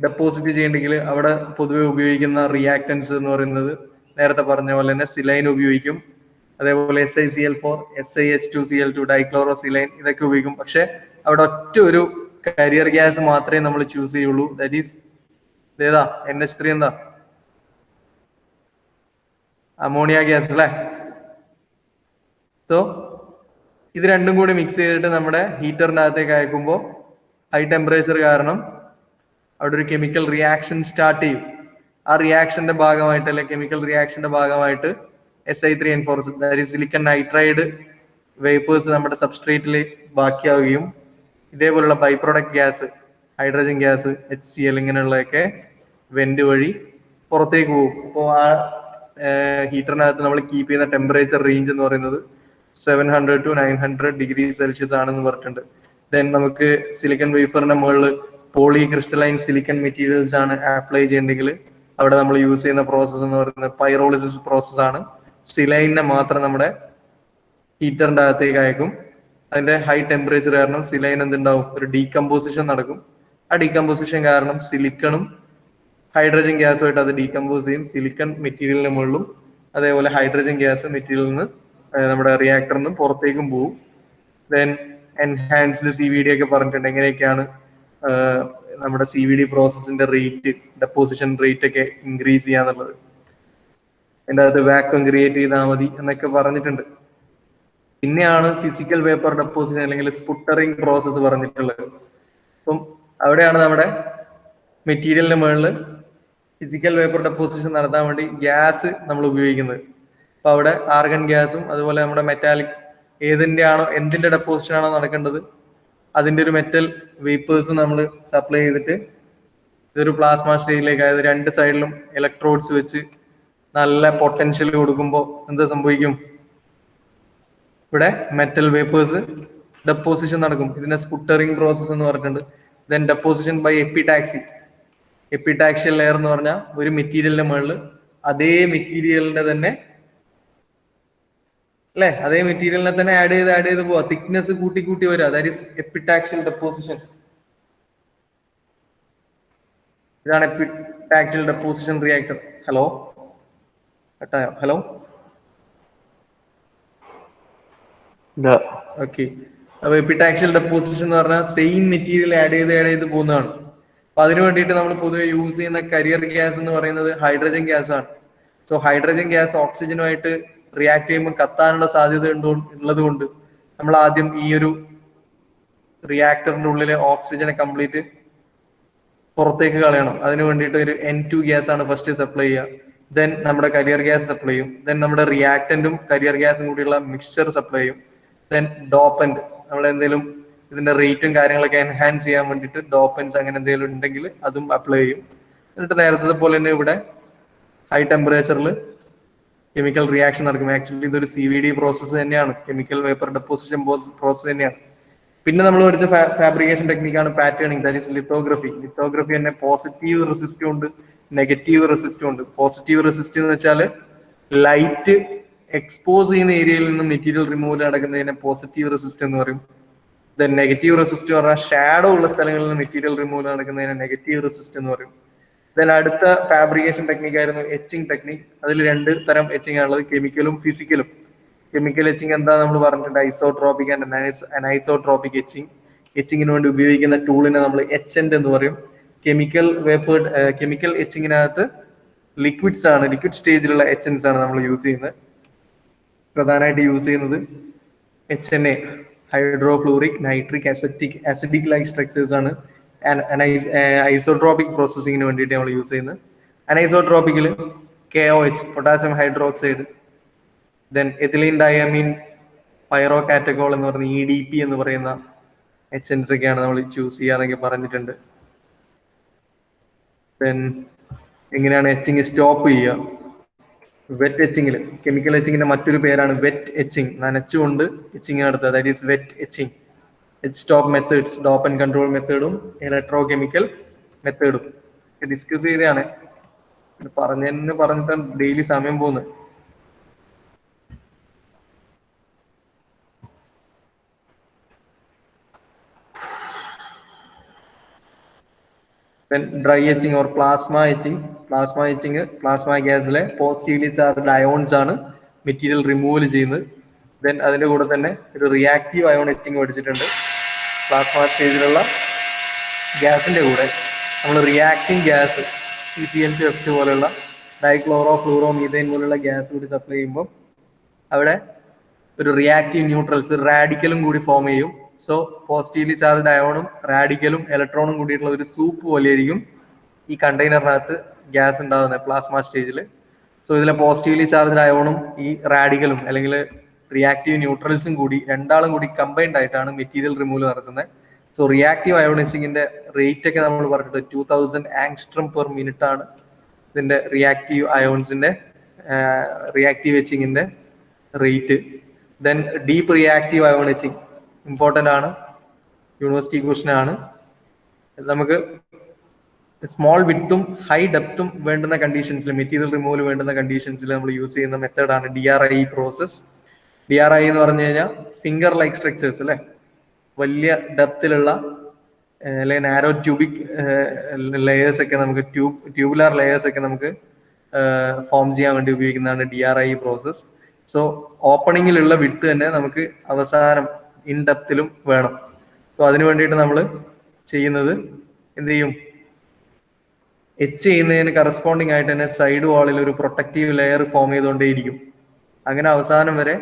ഡെപ്പോസിറ്റ് ചെയ്യേണ്ടെങ്കിൽ അവിടെ പൊതുവെ ഉപയോഗിക്കുന്ന റിയാക്ടൻസ് എന്ന് പറയുന്നത് നേരത്തെ പറഞ്ഞ പോലെ തന്നെ സിലൈൻ ഉപയോഗിക്കും, അതേപോലെ SiCl4, SiH2Cl2 ഡൈക്ലോറോ സിലൈൻ ഇതൊക്കെ ഉപയോഗിക്കും. പക്ഷെ അവിടെ ഒറ്റ ഒരു കരിയർ ഗ്യാസ് മാത്രമേ നമ്മൾ ചൂസ് ചെയ്യുള്ളൂ. ദാറ്റ് ഈസ് ഏതാ, NH3 എന്താ, അമോണിയ ഗ്യാസ് അല്ലെ. സോ ഇത് രണ്ടും കൂടി മിക്സ് ചെയ്തിട്ട് നമ്മുടെ ഹീറ്ററിന്റെ അകത്തേക്ക് അയക്കുമ്പോൾ ഹൈ ടെമ്പറേച്ചർ കാരണം അവിടെ ഒരു കെമിക്കൽ റിയാക്ഷൻ സ്റ്റാർട്ട് ചെയ്യും. ആ റിയാക്ഷന്റെ ഭാഗമായിട്ട് അല്ലെ കെമിക്കൽ റിയാക്ഷന്റെ ഭാഗമായിട്ട് Si3N4 സിലിക്കൺ നൈട്രൈഡ് വേപ്പേഴ്സ് നമ്മുടെ സബ്സ്ട്രേറ്റിൽ ബാക്കിയാവുകയും ഇതേപോലുള്ള by product gas hydrogen gas HCl ഇങ്ങനെയുള്ളതൊക്കെ വെന്റ് വഴി പുറത്തേക്ക് പോകും. അപ്പോൾ ആ ഹീറ്ററിനകത്ത് നമ്മൾ കീപ്പ് ചെയ്യുന്ന ടെമ്പറേച്ചർ റേഞ്ച് എന്ന് പറയുന്നത് 700 to 900 ഡിഗ്രി സെൽഷ്യസ് ആണെന്ന് പറഞ്ഞിട്ടുണ്ട്. ദെൻ നമുക്ക് സിലിക്കൺ വേഫറിന്റെ മുകളിൽ പോളി ക്രിസ്റ്റലൈൻ സിലിക്കൺ മെറ്റീരിയൽസ് ആണ് അപ്ലൈ ചെയ്യേണ്ടെങ്കിൽ അവിടെ നമ്മൾ യൂസ് ചെയ്യുന്ന പ്രോസസ്സ് എന്ന് പറയുന്നത് പൈറോളിസിസ് പ്രോസസ് ആണ്. സിലൈനെ മാത്രം നമ്മുടെ ഹീറ്ററിന്റെ അകത്തേക്ക് അയക്കും. അതിന്റെ ഹൈ ടെമ്പറേച്ചർ കാരണം സിലൈൻ എന്തുണ്ടാവും, ഒരു ഡീകമ്പോസിഷൻ നടക്കും. ആ ഡീകമ്പോസിഷൻ കാരണം സിലിക്കണും ഹൈഡ്രജൻ ഗ്യാസുമായിട്ട് അത് ഡീകമ്പോസ് ചെയ്യും. സിലിക്കൺ മെറ്റീരിയലിന് മുകളിലും അതേപോലെ ഹൈഡ്രജൻ ഗ്യാസ് മെറ്റീരിയലിൽ നിന്ന് നമ്മുടെ റിയാക്ടറിൽ നിന്ന് പുറത്തേക്കും പോകും. ദെൻ എൻഹാൻസ്ഡ് CVD ഒക്കെ പറഞ്ഞിട്ടുണ്ട് എങ്ങനെയൊക്കെയാണ് നമ്മുടെ CVD പ്രോസസ്സിന്റെ റേറ്റ്, ഡെപ്പോസിഷൻ റേറ്റ് ഒക്കെ ഇൻക്രീസ് ചെയ്യാന്നുള്ളത്. അതിൻ്റെ അകത്ത് വാക്വം ക്രിയേറ്റ് ചെയ്താൽ മതി എന്നൊക്കെ പറഞ്ഞിട്ടുണ്ട്. പിന്നെയാണ് ഫിസിക്കൽ വേപ്പർ ഡെപ്പോസിഷൻ അല്ലെങ്കിൽ സ്പുട്ടറിംഗ് പ്രോസസ്സ് പറഞ്ഞിട്ടുള്ളത്. അപ്പം അവിടെയാണ് നമ്മുടെ മെറ്റീരിയലിന് മുകളിൽ ഫിസിക്കൽ വേപ്പർ ഡെപ്പോസിഷൻ നടത്താൻ വേണ്ടി ഗ്യാസ് നമ്മൾ ഉപയോഗിക്കുന്നത്. അപ്പൊ അവിടെ ആർഗൺ ഗ്യാസും അതുപോലെ നമ്മുടെ മെറ്റാലിക് എന്തിന്റെ ഡെപ്പോസിഷൻ ആണോ നടക്കേണ്ടത് അതിന്റെ ഒരു മെറ്റൽ വേപ്പേഴ്സും നമ്മൾ സപ്ലൈ ചെയ്തിട്ട് ഇതൊരു പ്ലാസ്മ സ്റ്റേജിലേക്ക്, അതായത് രണ്ട് സൈഡിലും ഇലക്ട്രോഡ്സ് വെച്ച് നല്ല പൊട്ടൻഷ്യൽ കൊടുക്കുമ്പോൾ എന്ത് സംഭവിക്കും, ഇവിടെ മെറ്റൽ വേപ്പേഴ്സ് ഡെപ്പോസിഷൻ നടക്കും. ഇതിനെ സ്പുട്ടറിംഗ് പ്രോസസ് എന്ന് പറഞ്ഞിട്ടുണ്ട്. ദെൻ ഡെപ്പോസിഷൻ ബൈ എപ്പിടാക്ഷ്യൽ ലെയർ എന്ന് പറഞ്ഞാൽ ഒരു മെറ്റീരിയലിന്റെ മുകളിൽ അതേ മെറ്റീരിയലിന്റെ തന്നെ അല്ലെ, അതേ മെറ്റീരിയലിനെ തന്നെ ആഡ് ചെയ്ത് പോവാ, തിക്നെസ് കൂട്ടി വരിക. That is epitaxial deposition. ഇതാണ് epitaxial deposition reactor. Hello okay. അപ്പൊ എപ്പിടാക്ഷ്യൽ ഡെപ്പോസിഷൻ എന്ന് പറഞ്ഞാൽ സെയിം മെറ്റീരിയൽ ആഡ് ചെയ്ത് പോകുന്നതാണ്. അപ്പൊ അതിനു വേണ്ടിയിട്ട് നമ്മൾ പൊതുവെ യൂസ് ചെയ്യുന്ന കരിയർ ഗ്യാസ് എന്ന് പറയുന്നത് ഹൈഡ്രജൻ ഗ്യാസ് ആണ്. സോ ഹൈഡ്രജൻ ഗ്യാസ് ഓക്സിജനുമായിട്ട് റിയാക്ട് ചെയ്യുമ്പോൾ കത്താനുള്ള സാധ്യത ഉള്ളത് കൊണ്ട് നമ്മൾ ആദ്യം ഈ ഒരു റിയാക്ടറിന്റെ ഉള്ളിലെ ഓക്സിജനെ കംപ്ലീറ്റ് പുറത്തേക്ക് കളയണം. അതിന് വേണ്ടിയിട്ട് ഒരു N2 ഗ്യാസ് ആണ് ഫസ്റ്റ് സപ്ലൈ ചെയ്യുക. ദെൻ നമ്മുടെ കരിയർ ഗ്യാസ് സപ്ലൈ ചെയ്യും. ദെൻ നമ്മുടെ റിയാക്ടന്റും കരിയർ ഗ്യാസും കൂടിയുള്ള മിക്സ്ചർ സപ്ലൈ ചെയ്യും. ദെൻ ഡോപ്പന്റ്, നമ്മൾ എന്തെങ്കിലും ഇതിന്റെ റേറ്റും കാര്യങ്ങളൊക്കെ എൻഹാൻസ് ചെയ്യാൻ വേണ്ടിയിട്ട് ഡോപ്പൻസ് അങ്ങനെ എന്തെങ്കിലും ഉണ്ടെങ്കിൽ അതും അപ്ലൈ ചെയ്യും. എന്നിട്ട് നേരത്തെ പോലെ തന്നെ ഇവിടെ ഹൈ ടെമ്പറേച്ചറിൽ കെമിക്കൽ റിയാക്ഷൻ നടക്കും. ആക്ച്വലി ഇതൊരു CVD പ്രോസസ്സ് തന്നെയാണ്, കെമിക്കൽ വേപ്പർ ഡെപ്പോസിഷൻ പ്രോസസ്സ് തന്നെയാണ്. പിന്നെ നമ്മൾ പഠിച്ച ഫാബ്രിക്കേഷൻ ടെക്നിക്കാണ് patterning, that is lithography. Lithography തന്നെ പോസിറ്റീവ് റെസിസ്റ്റും ഉണ്ട്, നെഗറ്റീവ് റെസിസ്റ്റും ഉണ്ട്. പോസിറ്റീവ് റെസിസ്റ്റ് എന്ന് വെച്ചാൽ ലൈറ്റ് എക്സ്പോസ് ചെയ്യുന്ന ഏരിയയിൽ നിന്ന് മെറ്റീരിയൽ റിമൂവൽ നടക്കുന്നതിനെ പോസിറ്റീവ് റെസിസ്റ്റ് എന്ന് പറയും. ദെൻ നെഗറ്റീവ് റെസിസ്റ്റ് പറഞ്ഞാൽ ഷാഡോ ഉള്ള സ്ഥലങ്ങളിൽ നിന്ന് മെറ്റീരിയൽ റിമൂവൽ നടക്കുന്നതിനെ നെഗറ്റീവ് റെസിസ്റ്റ് എന്ന് പറയും. ദെൻ അടുത്ത ഫാബ്രിക്കേഷൻ ടെക്നിക് ആയിരുന്നു എച്ചിങ് ടെക്നിക്. അതിൽ 2 തരം എച്ചിങ് ആണുള്ളത്, കെമിക്കലും ഫിസിക്കലും. കെമിക്കൽ എച്ചിങ് എന്താ നമ്മൾ പറഞ്ഞിട്ടുണ്ട്, ഐസോട്രോപിക് ആൻഡ് അനൈസോട്രോപിക് എച്ചിങ്. എച്ചിങ്ങിന് വേണ്ടി ഉപയോഗിക്കുന്ന ടൂളിനെ നമ്മൾ HND എന്ന് പറയും. കെമിക്കൽ എച്ചിങ്ങിനകത്ത് ലിക്വിഡ്സ് ആണ്, ലിക്വിഡ് സ്റ്റേജിലുള്ള HNs ആണ് നമ്മൾ യൂസ് ചെയ്യുന്നത്. പ്രധാനമായിട്ട് യൂസ് ചെയ്യുന്നത് HNA, hydrofluoric nitric acidic like structures ആണ്. ഐസോട്രോപിക് പ്രോസസ്സിങ്ങിന് വേണ്ടിയിട്ട് നമ്മൾ യൂസ് ചെയ്യുന്നത്. അനൈസോട്രോപിക്കിൽ KOH, potassium hydroxide, then ethylene diamine pyrocatechol എന്ന് പറയുന്ന EDP എന്ന് പറയുന്ന HNs ഒക്കെയാണ് നമ്മൾ ചൂസ് ചെയ്യാന്നൊക്കെ പറഞ്ഞിട്ടുണ്ട്. ദെൻ എങ്ങനെയാണ് എച്ചിങ് സ്റ്റോപ്പ് ചെയ്യുക? വെറ്റ് എച്ചിങ്ങിൽ, കെമിക്കൽ എച്ചിങ്ങിന്റെ മറ്റൊരു പേരാണ് വെറ്റ് എച്ചിങ്, നനച്ചുകൊണ്ട് എച്ചിങ് നടത്തുക, that is wet etching. Stop methods, dope and control മെത്തേഡും ഇലക്ട്രോ കെമിക്കൽ മെത്തേഡും ഡിസ്കസ് ചെയ്തതാണ്. പറഞ്ഞിട്ട് ഡെയിലി സമയം പോകുന്നത്. Dry etching or plasma etching. Plasma ഗ്യാസിലെ പോസിറ്റീവ്ലി ചാർജ്ഡ് അയോൺസ് ആണ് മെറ്റീരിയൽ റിമൂവൽ ചെയ്യുന്നത്. ദെൻ അതിന്റെ കൂടെ തന്നെ ഒരു റിയാക്റ്റീവ് അയോൺ എച്ചിങ് പഠിച്ചിട്ടുണ്ട്. പ്ലാസ്മ സ്റ്റേജിലുള്ള ഗ്യാസിന്റെ കൂടെ നമ്മൾ റിയാക്ടിങ് ഗ്യാസ് CCl2F2 പോലെയുള്ള ഡൈക്ലോറോ ഫ്ലൂറോ മീഥൈൻ പോലുള്ള ഗ്യാസ് കൂടി സപ്ലൈ ചെയ്യുമ്പോൾ അവിടെ ഒരു റിയാക്റ്റീവ് ന്യൂട്രൽസ്, റാഡിക്കലും കൂടി ഫോം ചെയ്യും. സോ പോസിറ്റീവ്ലി ചാർജ്ഡ് അയോണും റാഡിക്കലും ഇലക്ട്രോണും കൂടിയിട്ടുള്ള ഒരു സൂപ്പ് പോലെയായിരിക്കും ഈ കണ്ടെയ്നറിനകത്ത് ഗ്യാസ് ഉണ്ടാകുന്നത് പ്ലാസ്മ സ്റ്റേജിൽ. സോ ഇതിലെ പോസിറ്റീവ്ലി ചാർജ്ഡ് അയോണും ഈ റാഡിക്കലും അല്ലെങ്കിൽ റിയാക്റ്റീവ് ന്യൂട്രൽസും കൂടി രണ്ടാളും കൂടി കമ്പൈൻഡ് ആയിട്ടാണ് മെറ്റീരിയൽ റിമൂവൽ നടത്തുന്നത്. സോ റിയാക്റ്റീവ് അയോണിച്ചിങ്ങിന്റെ റേറ്റ് ഒക്കെ നമ്മൾ പറഞ്ഞിട്ട് 2000 ആങ്സ്ട്രം പെർ മിനിറ്റ് ആണ് ഇതിന്റെ റിയാക്റ്റീവ് അയോൺസിന്റെ റിയാക്റ്റീവ് എച്ചിങ്ങിന്റെ rate. Then deep reactive ion etching important ആണ്, യൂണിവേഴ്സിറ്റി ക്വസ്റ്റൻ ആണ്. നമുക്ക് സ്മോൾ വിഡ്ത്തും ഹൈ ഡെപ്തും വേണ്ടുന്ന കണ്ടീഷൻസിൽ, മെറ്റീരിയൽ റിമൂവൽ വേണ്ടുന്ന കണ്ടീഷൻസിൽ നമ്മൾ യൂസ് ചെയ്യുന്ന മെത്തേഡാണ് DRI പ്രോസസ്. DRI എന്ന് പറഞ്ഞു കഴിഞ്ഞാൽ ഫിംഗർ ലൈക്ക് സ്ട്രക്ചേഴ്സ് അല്ലെ, വലിയ ഡെപ്തിലുള്ള അല്ലെങ്കിൽ നാരോ ട്യൂബിക് ലെയേഴ്സ് ഒക്കെ നമുക്ക് ട്യൂബുലാർ ലെയേഴ്സ് ഒക്കെ നമുക്ക് ഫോം ചെയ്യാൻ വേണ്ടി ഉപയോഗിക്കുന്നതാണ് DRI പ്രോസസ്. സോ ഓപ്പണിങ്ങിലുള്ള വിഡ്ത്ത് തന്നെ നമുക്ക് അവസാനം ഇൻ ഡെപ്തിലും വേണം. സോ അതിന് വേണ്ടിയിട്ട് നമ്മൾ ചെയ്യുന്നത് എന്ത് ചെയ്യും, എച്ച് ചെയ്യുന്നതിന് കറസ്പോണ്ടിങ് ആയിട്ട് തന്നെ സൈഡ് വാളിൽ ഒരു പ്രൊട്ടക്റ്റീവ് ലെയർ ഫോം ചെയ്തുകൊണ്ടേയിരിക്കും. അങ്ങനെ അവസാനം വരെ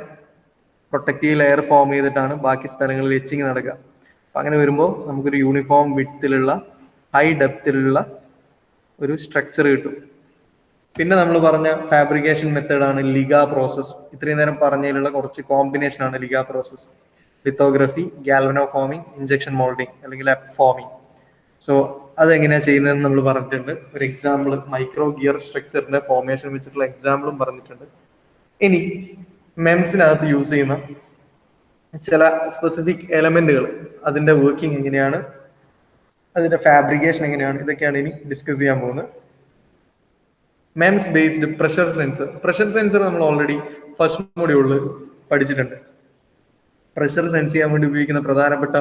പ്രൊട്ടക്റ്റീവ് ലെയർ ഫോം ചെയ്തിട്ടാണ് ബാക്കി സ്ഥലങ്ങളിൽ എച്ചിങ് നടക്കുക. അപ്പം അങ്ങനെ വരുമ്പോൾ നമുക്കൊരു യൂണിഫോം വിഡ്ത്തിലുള്ള ഹൈ ഡെപ്തിലുള്ള ഒരു സ്ട്രക്ചർ കിട്ടും. പിന്നെ നമ്മൾ പറഞ്ഞ ഫാബ്രിക്കേഷൻ മെത്തേഡാണ് ലിഗ പ്രോസസ്. ഇത്രയും നേരം പറഞ്ഞതിലുള്ള കുറച്ച് കോമ്പിനേഷൻ ആണ് LIGA process. Lithography, galvanoforming, injection moulding അല്ലെങ്കിൽ എപ്പ് ഫോമിങ്. സോ അതെങ്ങനെയാണ് ചെയ്യുന്നതെന്ന് നമ്മൾ പറഞ്ഞിട്ടുണ്ട്. ഒരു എക്സാമ്പിൾ മൈക്രോ ഗിയർ സ്ട്രക്ചറിന്റെ ഫോർമേഷൻ വെച്ചിട്ടുള്ള എക്സാമ്പിളും പറഞ്ഞിട്ടുണ്ട്. ഇനി മെംസിനകത്ത് യൂസ് ചെയ്യുന്ന ചില സ്പെസിഫിക് എലമെന്റുകൾ, അതിന്റെ വർക്കിംഗ് എങ്ങനെയാണ്, അതിന്റെ ഫാബ്രിക്കേഷൻ എങ്ങനെയാണ്, ഇതൊക്കെയാണ് ഇനി ഡിസ്കസ് ചെയ്യാൻ പോകുന്നത്. MIMS based pressure sensor. Pressure sensor നമ്മൾ ഓൾറെഡി ഫസ്റ്റ് മൊഡ്യൂളിൽ പഠിച്ചിട്ടുണ്ട്. പ്രഷർ സെൻസ് ചെയ്യാൻ വേണ്ടി ഉപയോഗിക്കുന്ന പ്രധാനപ്പെട്ട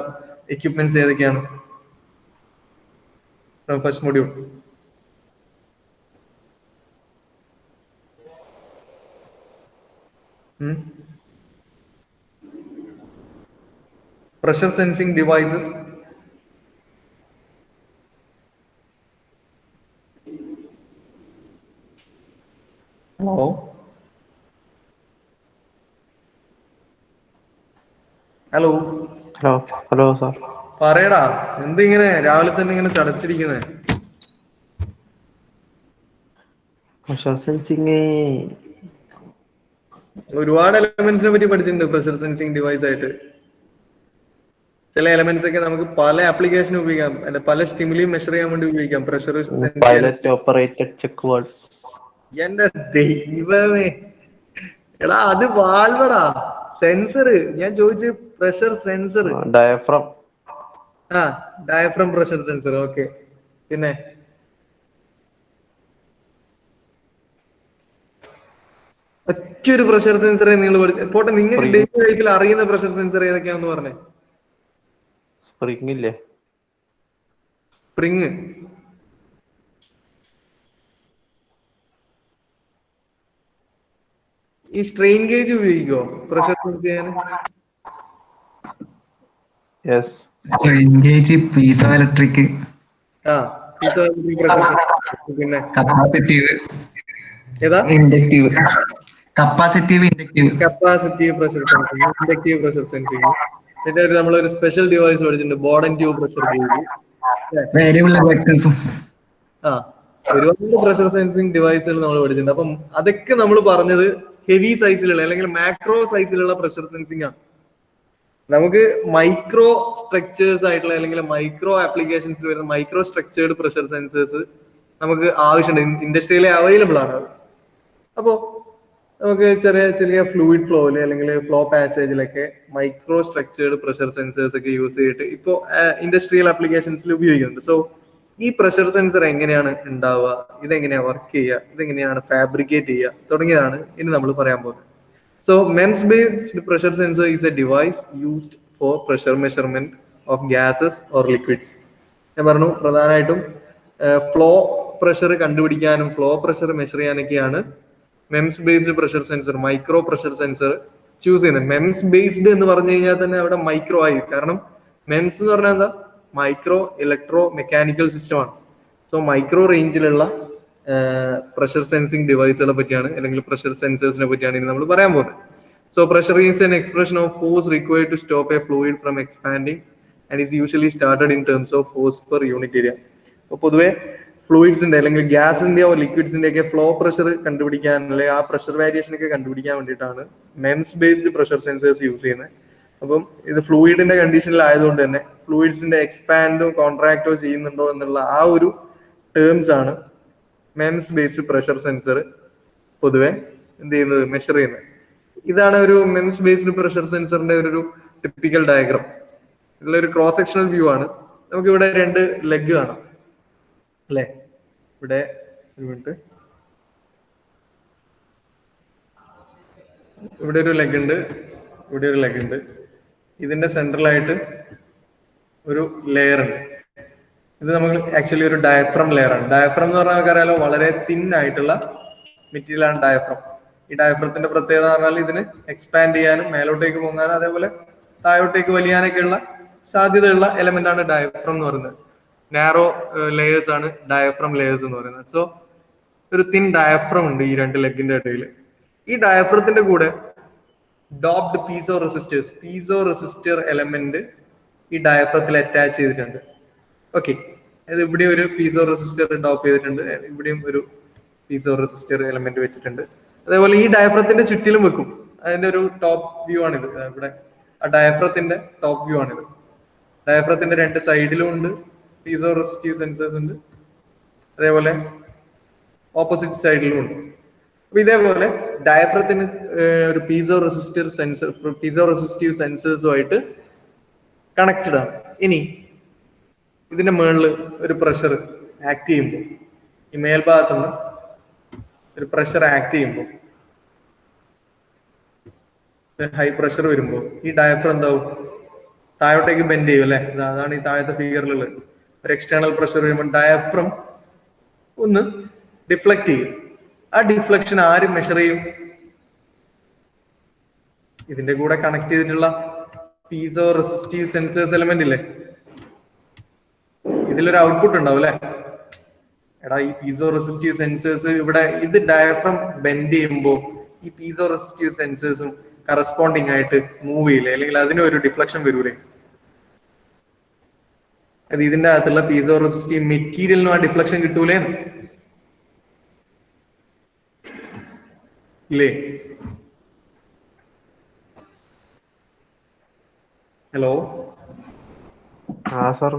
എക്യുപ്മെന്റ്സ് ഏതൊക്കെയാണ്? First module pressure sensing devices, hello sir പറയടാ, എന്തിങ്ങനെ രാവിലെ തന്നെ ഇങ്ങനെ ചടച്ചിരിക്കുന്നേ? പ്രഷർ സെൻസിങ് ഒരുപാട് എലമെന്റ്സിനെ പറ്റി പഠിച്ചിട്ടുണ്ട് പ്രഷർ സെൻസിങ് ഡിവൈസ് ആയിട്ട്. ചില എലമെന്റ്സ് ഒക്കെ നമുക്ക് പല ആപ്ലിക്കേഷൻ ഉപയോഗിക്കാം, അല്ല പല സ്റ്റിമുലി മെഷർ ചെയ്യാൻ വേണ്ടി ഉപയോഗിക്കാം. പ്രഷർ സെൻസ് ചെയ്യാൻ. Pilot operated check valve. എന്റെ ദൈവമേ, എടാ അത് വാൽവടാ, സെൻസർ. ഞാൻ ചോദിച്ചു പ്രഷർ സെൻസർ. ഡയഫ്രം. ആ, ഡയഫ്രം പ്രഷർ സെൻസർ. ഓക്കെ. പിന്നെ ഒറ്റൊരു പ്രഷർ സെൻസറെ നിങ്ങൾ പോട്ടെ, നിങ്ങൾക്ക് ഡെയിലി ലൈഫിൽ അറിയുന്ന പ്രഷർ സെൻസർ ഏതൊക്കെയാണെന്ന് പറഞ്ഞേ. സ്പ്രിംഗ് ഇല്ലേ? സ്പ്രിങ്. ഈ സ്ട്രെയിൻ ഗേജ് ഉപയോഗിക്കോ പ്രഷർ സെൻസ് ചെയ്യാൻ? Yes. Strain gauge, piezoelectric, പിന്നെ കപ്പാസിറ്റീവ്, ഏതാ? Inductive. Capacitive, inductive. Capacitive pressure sensing, inductive pressure sensing. പിന്നെ നമ്മളൊരു സ്പെഷ്യൽ ഡിവൈസ് പഠിച്ചിട്ടുണ്ട്, Bourdon tube pressure gauge. Variable റിയാക്ടൻസും. ആ, ഒരുപാട് പ്രഷർ സെൻസിങ് ഡിവൈസുകൾ നമ്മൾ പഠിച്ചിട്ടുണ്ട്. അപ്പം അതൊക്കെ നമ്മൾ പറഞ്ഞത് ഹെവി സൈസിലുള്ള അല്ലെങ്കിൽ മാക്രോ സൈസിലുള്ള പ്രഷർ സെൻസിങ് ആണ്. നമുക്ക് മൈക്രോ സ്ട്രക്ചേഴ്സ് ആയിട്ടുള്ള അല്ലെങ്കിൽ മൈക്രോ ആപ്ലിക്കേഷൻസിൽ വരുന്ന മൈക്രോ സ്ട്രക്ചേർഡ് പ്രഷർ സെൻസേഴ്സ് നമുക്ക് ആവശ്യമുണ്ട്, ഇൻഡസ്ട്രിയിലെ അവൈലബിൾ ആണ്. അപ്പോ നമുക്ക് ചെറിയ ചെറിയ ഫ്ലൂയിഡ് ഫ്ലോയില് അല്ലെങ്കിൽ ഫ്ലോ പാസേജിലൊക്കെ മൈക്രോ സ്ട്രക്ചേർഡ് പ്രഷർ സെൻസേഴ്സ് ഒക്കെ യൂസ് ചെയ്തിട്ട് ഇപ്പോൾ ഇൻഡസ്ട്രിയൽ ആപ്ലിക്കേഷൻസിൽ ഉപയോഗിക്കുന്നുണ്ട്. സോ ഈ പ്രഷർ സെൻസർ എങ്ങനെയാണ് ഉണ്ടാവുക, ഇതെങ്ങനെയാണ് വർക്ക് ചെയ്യുക, ഇതെങ്ങനെയാണ് ഫാബ്രിക്കേറ്റ് ചെയ്യുക തുടങ്ങിയതാണ് ഇനി നമ്മൾ പറയാൻ പോകുന്നത്. So MEMS based pressure sensor is a device used for pressure measurement of gases or liquids. ഞാൻ പറഞ്ഞു പ്രധാനമായിട്ടും ഫ്ലോ പ്രഷർ കണ്ടുപിടിക്കാനും ഫ്ലോ പ്രഷർ മെഷർ ചെയ്യാനൊക്കെയാണ് MEMS based pressure sensor, micro pressure sensor choose ചെയ്യുന്നത്. MEMS based എന്ന് പറഞ്ഞു കഴിഞ്ഞാൽ തന്നെ അവിടെ മൈക്രോ ആയി. കാരണം MEMS എന്ന് പറഞ്ഞാൽ എന്താ? മൈക്രോ ഇലക്ട്രോ മെക്കാനിക്കൽ സിസ്റ്റം ആണ്. സോ മൈക്രോ റേഞ്ചിലുള്ള പ്രഷർ സെൻസിങ് ഡിവൈസുകളെ പറ്റിയാണ് അല്ലെങ്കിൽ പ്രഷർ സെൻസേഴ്സിനെ പറ്റിയാണ് ഇനി നമ്മൾ പറയാൻ പോകുന്നത്. So pressure is an expression of force required to stop a fluid from expanding and is usually started in terms of force per unit area. അപ്പോൾ പൊതുവെ ഫ്ലൂയിഡ്സിന്റെ അല്ലെങ്കിൽ ഗ്യാസിന്റെ ലിക്വിഡ്സിന്റെ ഒക്കെ ഫ്ലോ പ്രഷർ കണ്ടുപിടിക്കാൻ അല്ലെങ്കിൽ ആ പ്രഷർ വേരിയേഷൻ ഒക്കെ കണ്ടുപിടിക്കാൻ വേണ്ടിയിട്ടാണ് MEMS based pressure sensors use ചെയ്യുന്നത്. അപ്പം ഇത് ഫ്ലൂയിഡിന്റെ കണ്ടീഷനിലായതുകൊണ്ട് തന്നെ ഫ്ലൂയിഡ്സിന്റെ എക്സ്പാൻഡോ കോൺട്രാക്റ്റോ ചെയ്യുന്നുണ്ടോ എന്നുള്ള ആ ഒരു ടേംസ് ആണ് MEMS ബേസ്ഡ് പ്രഷർ സെൻസർ പൊതുവെ എന്ത് ചെയ്യുന്നത്, മെഷർ ചെയ്യുന്നത്. ഇതാണ് ഒരു MEMS ബേസ്ഡ് പ്രഷർ സെൻസറിന്റെ ഒരു ടിപ്പിക്കൽ ഡയഗ്രാം. ഇതിലൊരു ക്രോസ് സെക്ഷണൽ വ്യൂ ആണ്. നമുക്ക് ഇവിടെ രണ്ട് ലെഗ് കാണാം അല്ലെ? ഇവിടെ ഒരു മിനിറ്റ്, ഇവിടെ ഒരു ലെഗ് ഉണ്ട്, ഇവിടെ ഒരു ലെഗ് ഉണ്ട്. ഇതിന്റെ സെൻട്രലായിട്ട് ഒരു ലെയർ ഉണ്ട്. ഇത് നമ്മൾ ആക്ച്വലി ഒരു ഡയഫ്രം ലെയർ ആണ്. ഡയഫ്രം എന്ന് പറഞ്ഞാൽ നമുക്കറിയാലോ, വളരെ തിൻ ആയിട്ടുള്ള മെറ്റീരിയൽ ആണ് ഡയഫ്രം. ഈ ഡയഫ്രത്തിന്റെ പ്രത്യേകത എന്ന് പറഞ്ഞാൽ ഇതിന് എക്സ്പാൻഡ് ചെയ്യാനും മേലോട്ടേക്ക് പോകാനും അതേപോലെ താഴോട്ടേക്ക് വലിയാനൊക്കെയുള്ള സാധ്യതയുള്ള എലമെന്റ് ആണ് ഡയഫ്രം എന്ന് പറയുന്നത്. നാരോ ലെയേഴ്സ് ആണ് ഡയഫ്രം ലെയേഴ്സ് എന്ന് പറയുന്നത്. സോ ഒരു തിൻ ഡയഫ്രം ഉണ്ട് ഈ രണ്ട് ലെഗിന്റെ ഇടയിൽ. ഈ ഡയഫ്രത്തിന്റെ കൂടെ ഡോപ്ഡ് പീസോ റെസിസ്റ്റർ എലമെന്റ് ഈ ഡയഫ്രത്തിൽ അറ്റാച്ച് ചെയ്തിട്ടുണ്ട്. ഓക്കെ, അത് ഇവിടെ ഒരു പീസോ റെസിസ്റ്റർ ഡോപ്പ് ചെയ്തിട്ടുണ്ട്, ഇവിടെയും ഒരു പീസോ റെസിസ്റ്റർ എലമെന്റ് വെച്ചിട്ടുണ്ട്. അതേപോലെ ഈ ഡയഫ്രത്തിന്റെ ചുറ്റിലും വെക്കും. അതിന്റെ ഒരു ടോപ്പ് വ്യൂ ആണിത്. ഇവിടെ ആ ഡയഫ്രത്തിന്റെ ടോപ്പ് വ്യൂ ആണിത്. ഡയഫ്രത്തിന്റെ രണ്ട് സൈഡിലും ഉണ്ട് പീസോ റെസിസ്റ്റീവ് സെൻസേഴ്സ് ഉണ്ട്, അതേപോലെ ഓപ്പോസിറ്റ് സൈഡിലും ഉണ്ട്. അപ്പൊ ഇതേപോലെ ഡയഫ്രത്തിന് ഒരു പീസോ റെസിസ്റ്റീവ് സെൻസേഴ്സുമായിട്ട് കണക്റ്റഡ് ആണ്. ഇനി ഇതിന്റെ മുകളിൽ ഒരു പ്രഷർ ആക്ട് ചെയ്യുമ്പോൾ, ഈ മേൽഭാഗത്തുനിന്ന് ഒരു പ്രഷർ ആക്ട് ചെയ്യുമ്പോൾ, ഹൈ പ്രഷർ വരുമ്പോൾ ഈ ഡയഫ്രം എന്താവും, താഴോട്ടേക്ക് ബെൻഡ് ചെയ്യും അല്ലെ? അതാണ് ഈ താഴത്തെ ഫിഗറിലുള്ളത്. ഒരു എക്സ്റ്റേണൽ പ്രഷർ വരുമ്പോൾ ഡയഫ്രം ഒന്ന് ഡിഫ്ലക്ട് ചെയ്യും. ആ ഡിഫ്ലക്ഷൻ ആര് മെഷർ ചെയ്യും? ഇതിന്റെ കൂടെ കണക്ട് ചെയ്തിട്ടുള്ള പീസോ റെസിസ്റ്റീവ് സെൻസേഴ്സ് എലമെന്റ് ഇല്ലേ, ഇതിലൊരു ഔട്ട്പുട്ട് ഉണ്ടാവും അല്ലെ? എടാ, ഈ പീസോ റെസിസ്റ്റീവ് സെൻസേഴ്സ് ഇവിടെ ഇത് ഡയഫ്രം ബെൻഡ് ചെയ്യുമ്പോൾ ഈ പീസോ റെസിസ്റ്റീവ് സെൻസേഴ്സും കറസ്പോണ്ടിങ് ആയിട്ട് മൂവ് ചെയ്യില്ലേ, അല്ലെങ്കിൽ അതിന് ഒരു ഡിഫ്ലക്ഷൻ വരൂലേ? അത് ഇതിന്റെ അകത്തുള്ള പീസോ റെസിസ്റ്റീവ് മെറ്റീരിയലിനും ആ ഡിഫ്ലക്ഷൻ കിട്ടൂലേ? ഇല്ലേ? ഹലോ, ആ സാർ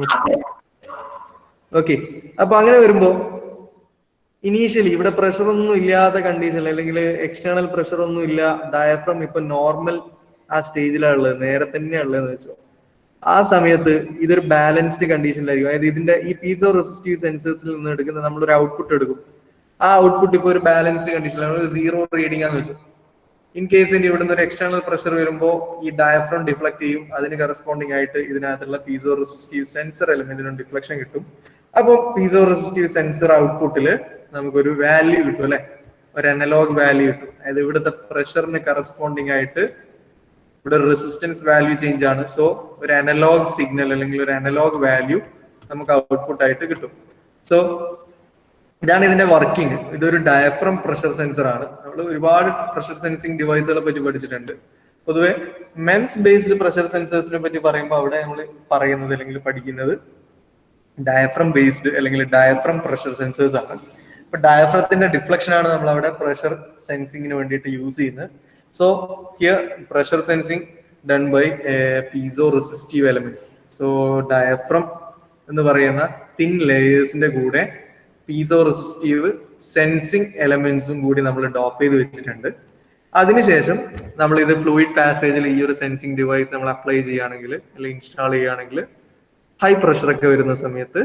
ഓക്കെ. അപ്പൊ അങ്ങനെ വരുമ്പോ ഇനീഷ്യലി ഇവിടെ പ്രഷർ ഒന്നും ഇല്ലാത്ത കണ്ടീഷൻ അല്ലെങ്കിൽ എക്സ്റ്റേണൽ പ്രഷർ ഒന്നും ഇല്ല, ഡയഫ്രം ഇപ്പൊ നോർമൽ ആ സ്റ്റേജിലാണ് ഉള്ളത്, നേരെ തന്നെയാണ് ഉള്ളതെന്ന് വെച്ചോ. ആ സമയത്ത് ഇതൊരു ബാലൻസ്ഡ് കണ്ടീഷനിലായിരിക്കും. അതായത് ഇതിന്റെ ഈ പീസോ റെസിസ്റ്റീവ് സെൻസേഴ്സിൽ നിന്ന് എടുക്കുന്ന നമ്മളൊരു ഔട്ട്പുട്ട് എടുക്കും. ആ ഔട്ട്പുട്ട് ഇപ്പൊ ഒരു ബാലൻസ്ഡ് കണ്ടീഷനിലാണ്, ഒരു സീറോ റീഡിംഗ് ആണെന്ന് വെച്ചു. ഇൻ കേസിന്റെ ഇവിടുന്ന് ഒരു എക്സ്റ്റേണൽ പ്രഷർ വരുമ്പോൾ ഈ ഡയഫ്രം ഡിഫ്ലക്ട് ചെയ്യും. അതിന് കറസ്പോണ്ടിങ് ആയിട്ട് ഇതിനകത്തുള്ള പീസോ റെസിസ്റ്റീവ് സെൻസർ എലമെന്റിനും ഡിഫ്ലക്ഷൻ കിട്ടും. അപ്പോൾ പീസോ റെസിസ്റ്റീവ് സെൻസർ ഔട്ട്പുട്ടില് നമുക്കൊരു വാല്യൂ കിട്ടും അല്ലെ, ഒരു അനലോഗ് വാല്യൂ കിട്ടും. അതായത് ഇവിടുത്തെ പ്രഷറിന് കറസ്പോണ്ടിങ് ആയിട്ട് ഇവിടെ റെസിസ്റ്റൻസ് വാല്യൂ ചേഞ്ച് ആണ്. സോ ഒരു അനലോഗ് സിഗ്നൽ അല്ലെങ്കിൽ ഒരു അനലോഗ് വാല്യൂ നമുക്ക് ഔട്ട്പുട്ട് ആയിട്ട് കിട്ടും. സോ ഇതാണ് ഇതിന്റെ വർക്കിംഗ്. ഇതൊരു ഡയഫ്രം പ്രഷർ സെൻസർ ആണ്. നമ്മൾ ഒരുപാട് പ്രഷർ സെൻസിങ് ഡിവൈസുകളെ പറ്റി പഠിച്ചിട്ടുണ്ട്. പൊതുവെ മെൻസ് ബേസ്ഡ് പ്രഷർ സെൻസേഴ്സിനെ പറ്റി പറയുമ്പോൾ അവിടെ നമ്മൾ പറയുന്നത് അല്ലെങ്കിൽ പഠിക്കുന്നത് ഡയഫ്രം ബേസ്ഡ് അല്ലെങ്കിൽ ഡയഫ്രം പ്രഷർ സെൻസേഴ്സ് ആണ്. ഇപ്പൊ ഡയഫ്രത്തിന്റെ ഡിഫ്ലക്ഷൻ ആണ് നമ്മൾ അവിടെ പ്രഷർ സെൻസിങ്ങിന് വേണ്ടിയിട്ട് യൂസ് ചെയ്യുന്നത്. So here pressure sensing done by piezo resistive elements. So diaphragm എന്ന് പറയുന്ന തിൻ ലേയേഴ്സിന്റെ കൂടെ പീസോ റെസിസ്റ്റീവ് സെൻസിങ് എലമെന്റ്സും കൂടി നമ്മൾ ഡോപ്പ് ചെയ്ത് വെച്ചിട്ടുണ്ട്. അതിനുശേഷം നമ്മൾ ഇത് ഫ്ലൂയിഡ് പാസേജിൽ ഈ ഒരു സെൻസിങ് ഡിവൈസ് നമ്മൾ അപ്ലൈ ചെയ്യുകയാണെങ്കിൽ അല്ലെങ്കിൽ ഇൻസ്റ്റാൾ ചെയ്യുകയാണെങ്കിൽ ഹൈ പ്രഷർ ഒക്കെ വരുന്ന സമയത്ത്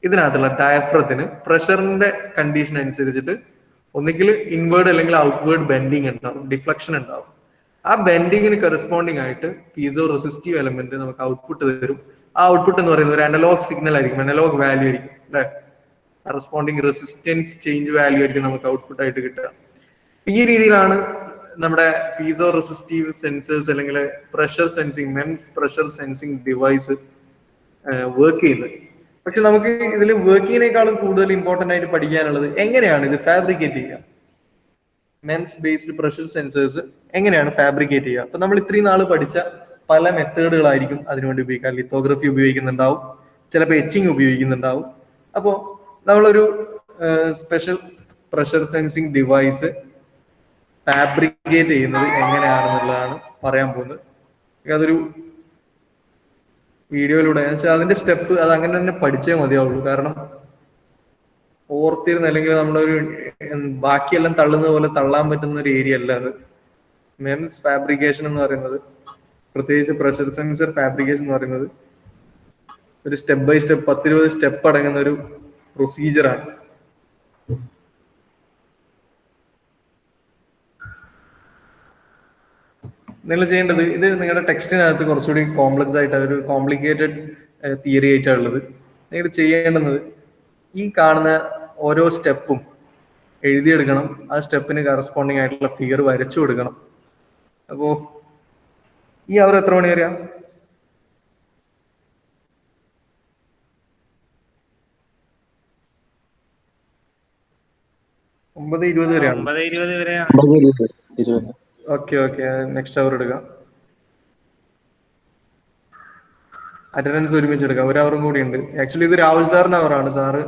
ഇതിനകത്തുള്ള ഡയഫ്രത്തിന് പ്രഷറിന്റെ കണ്ടീഷൻ അനുസരിച്ചിട്ട് ഒന്നുകിൽ ഇൻവേർഡ് അല്ലെങ്കിൽ ഔട്ട്വേർഡ് ബെൻഡിങ് ഉണ്ടാവും, ഡിഫ്ലക്ഷൻ ഉണ്ടാവും. ആ ബെൻഡിങ്ങിന് കറസ്പോണ്ടിങ് ആയിട്ട് പീസോ റെസിസ്റ്റീവ് എലമെന്റ് നമുക്ക് ഔട്ട്പുട്ട് തരും. ആ ഔട്ട്പുട്ട് എന്ന് പറയുന്നത് ഒരു അനലോഗ് സിഗ്നൽ ആയിരിക്കും, അനലോഗ് വാല്യൂ ആയിരിക്കും അല്ലെ. കറസ്പോണ്ടിങ് റെസിസ്റ്റൻസ് ചേഞ്ച് വാല്യൂ ആയിരിക്കും നമുക്ക് ഔട്ട്പുട്ട് ആയിട്ട് കിട്ടുക. ഈ രീതിയിലാണ് നമ്മുടെ പീസോ റെസിസ്റ്റീവ് സെൻസേഴ്സ് അല്ലെങ്കിൽ pressure sensing men's pressure sensing device work ചെയ്യുന്നത്. പക്ഷെ നമുക്ക് ഇതിൽ വർക്കിങ്ങിനേക്കാളും കൂടുതൽ ഇമ്പോർട്ടന്റ് ആയിട്ട് പഠിക്കാനുള്ളത് എങ്ങനെയാണ് ഇത് ഫാബ്രിക്കേറ്റ് ചെയ്യുക. മെൻസ് ബേസ്ഡ് പ്രഷർ സെൻസേഴ്സ് എങ്ങനെയാണ് ഫാബ്രിക്കേറ്റ് ചെയ്യുക. അപ്പൊ നമ്മൾ ഇത്രയും നാൾ പഠിച്ച പല മെത്തേഡുകളായിരിക്കും അതിനുവേണ്ടി ഉപയോഗിക്കുക. ലിത്തോഗ്രഫി ഉപയോഗിക്കുന്നുണ്ടാവും, ചിലപ്പോൾ എച്ചിങ് ഉപയോഗിക്കുന്നുണ്ടാവും. അപ്പോൾ നമ്മളൊരു special pressure sensing device fabricate ചെയ്യുന്നത് എങ്ങനെയാണെന്നുള്ളതാണ് പറയാൻ പോകുന്നത്. അതൊരു വീഡിയോയിലൂടെ അതിന്റെ സ്റ്റെപ്പ് അത് അങ്ങനെ തന്നെ പഠിച്ചേ മതിയാവുള്ളൂ. കാരണം ഓർത്തിരുന്ന് അല്ലെങ്കിൽ നമ്മളൊരു ബാക്കിയെല്ലാം തള്ളുന്ന പോലെ തള്ളാൻ പറ്റുന്ന ഒരു ഏരിയ അല്ല അത്. മെംസ് ഫാബ്രിക്കേഷൻ എന്ന് പറയുന്നത്, പ്രത്യേകിച്ച് പ്രഷർ സെൻസർ ഫാബ്രിക്കേഷൻ എന്ന് പറയുന്നത് ഒരു സ്റ്റെപ്പ് ബൈ സ്റ്റെപ്പ് 10-20 സ്റ്റെപ്പ് അടങ്ങുന്ന ഒരു പ്രൊസീജിയറാണ്. നിങ്ങൾ ചെയ്യേണ്ടത്, ഇത് നിങ്ങളുടെ ടെക്സ്റ്റിനകത്ത് കുറച്ചുകൂടി കോംപ്ലക്സ് ആയിട്ട് ഒരു കോംപ്ലിക്കേറ്റഡ് തിയറി ആയിട്ടാണ് ഉള്ളത്. നിങ്ങൾ ചെയ്യേണ്ടുന്നത് ഈ കാണുന്ന ഓരോ സ്റ്റെപ്പും എഴുതിയെടുക്കണം. ആ സ്റ്റെപ്പിന് കറസ്പോണ്ടിങ് ആയിട്ടുള്ള ഫിഗർ വരച്ചു കൊടുക്കണം. അപ്പോ ഈ അവർ എത്ര മണി വരെയാ? 9:20 വരെയാണ്. 9:20 വരെ. ഓക്കെ ഓക്കെ, നെക്സ്റ്റ് അവർ എടുക്കാം. അറ്റൻഡൻസ് ഒരുമിച്ച് എടുക്കാം. 1 അവറും കൂടി ഉണ്ട്. ആക്ച്വലി ഇത് രാഹുൽ സാറിന്റെ അവറാണ്. സാറ്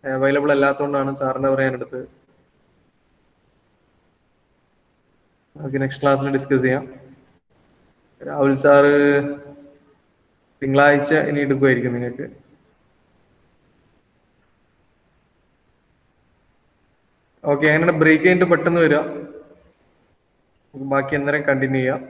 അവൈലബിൾ അല്ലാത്തതുകൊണ്ടാണ് സാറിന്റെ അവർ ഞാൻ എടുത്തത്. ഓക്കെ, നെക്സ്റ്റ് ക്ലാസ്സിൽ ഡിസ്കസ് ചെയ്യാം. രാഹുൽ സാറ് തിങ്കളാഴ്ച ഇനി എടുക്കുമായിരിക്കും നിങ്ങൾക്ക്. ഓക്കെ, അങ്ങനെ ബ്രേക്ക് കഴിഞ്ഞിട്ട് പെട്ടെന്ന് വരിക. ബാക്കി അന്നേരം കണ്ടിന്യൂ ചെയ്യാം.